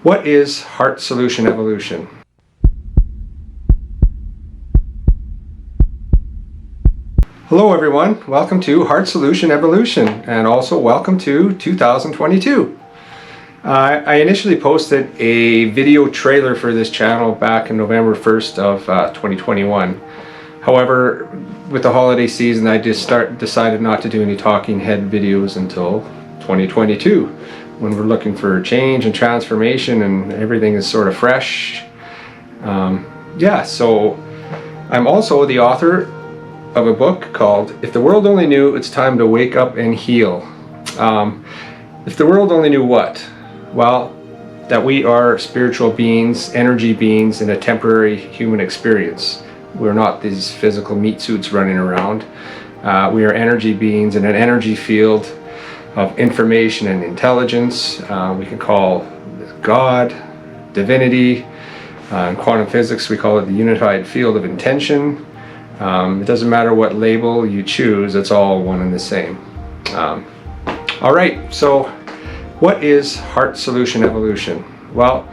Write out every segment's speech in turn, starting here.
What is heart solution evolution? Hello everyone, welcome to Heart Solution Evolution, and also welcome to 2022. I initially posted a video trailer for this channel back in November 1st of 2021. However, with the holiday season, I decided not to do any talking head videos until 2022, when we're looking for change and transformation and everything is sort of fresh. So I'm also the author of a book called If the World Only Knew, It's Time to Wake Up and Heal. If the world only knew what? Well, that we are spiritual beings, energy beings in a temporary human experience. We're not these physical meat suits running around. We are energy beings in an energy field of information and intelligence. We can call God, divinity. In quantum physics, we call it the unified field of intention. It doesn't matter what label you choose, it's all one and the same. All right, so what is heart solution evolution? Well,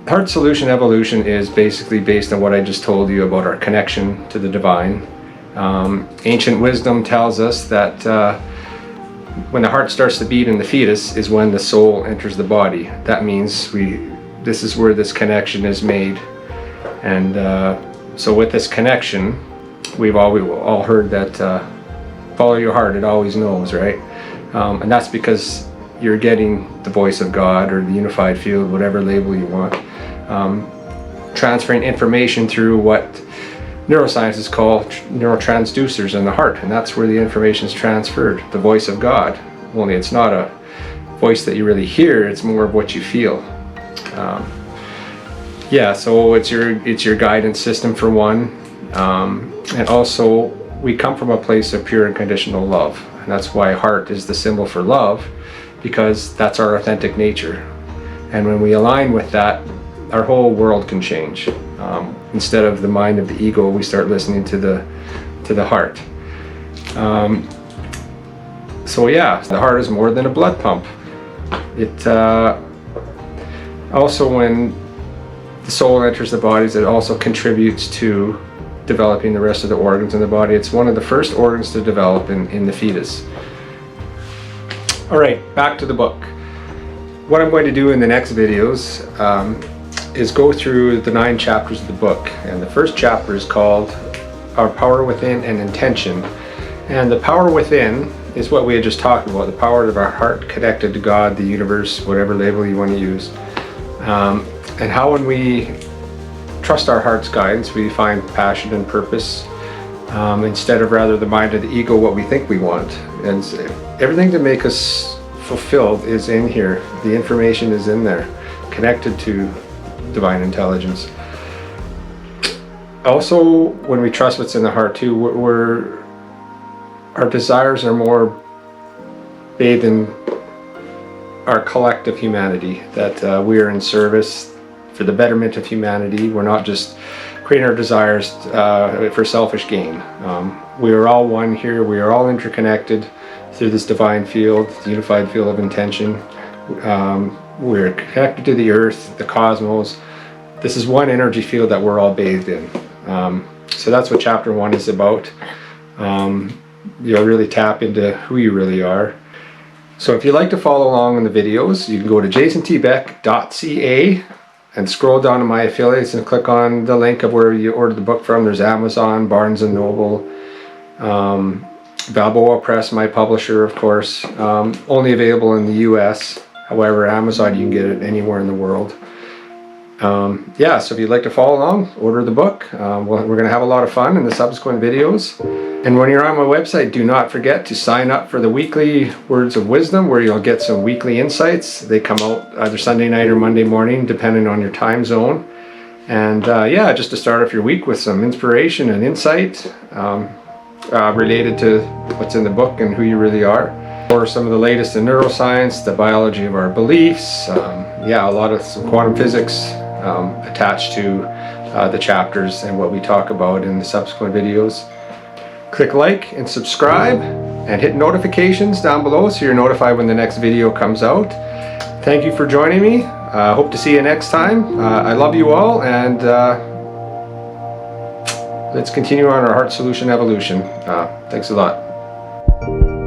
heart solution evolution is basically based on what I just told you about our connection to the divine. Ancient wisdom tells us that when the heart starts to beat in the fetus is when the soul enters the body. That means this is where this connection is made. And so with this connection, we've all heard that follow your heart, it always knows, right? And that's because you're getting the voice of God or the unified field, whatever label you want, transferring information through what neuroscientists call neurotransducers in the heart, and that's where the information is transferred, the voice of God. Only it's not a voice that you really hear, it's more of what you feel. So it's your guidance system for one, and also we come from a place of pure and conditional love, and that's why heart is the symbol for love, because that's our authentic nature. And when we align with that, our whole world can change. Instead of the mind of the ego, we start listening to the heart. The heart is more than a blood pump. It also, when the soul enters the bodies, it also contributes to developing the rest of the organs in the body. It's one of the first organs to develop in the fetus. All right, back to the book. What I'm going to do in the next videos is go through the 9 chapters of the book, and the first chapter is called Our Power Within and Intention. And the power within is what we had just talked about, the power of our heart connected to God, the universe, whatever label you want to use. And how when we trust our heart's guidance, we find passion and purpose, instead of rather the mind of the ego, what we think we want. And everything to make us fulfilled is in here. The information is in there, connected to divine intelligence. Also, when we trust what's in the heart too, our desires are more bathed in our collective humanity, that we are in service for the betterment of humanity. We're not just creating our desires for selfish gain. We are all one here. We are all interconnected through this divine field, the unified field of intention. We're connected to the earth, the cosmos. This is one energy field that we're all bathed in. So that's what chapter 1 is about. You'll really tap into who you really are. So if you'd like to follow along in the videos, you can go to jasontbeck.ca and scroll down to my affiliates and click on the link of where you ordered the book from. There's Amazon, Barnes & Noble, Balboa Press, my publisher, of course. Only available in the US. However, Amazon, you can get it anywhere in the world. So if you'd like to follow along, order the book. We're going to have a lot of fun in the subsequent videos. And when you're on my website, do not forget to sign up for the weekly Words of Wisdom, where you'll get some weekly insights. They come out either Sunday night or Monday morning, depending on your time zone. And just to start off your week with some inspiration and insight related to what's in the book and who you really are. Or some of the latest in neuroscience, the biology of our beliefs, a lot of some quantum physics attached to the chapters and what we talk about in the subsequent videos. Click like and subscribe and hit notifications down below so you're notified when the next video comes out. Thank you for joining me. Hope to see you next time. I love you all, and let's continue on our heart solution evolution. Thanks a lot.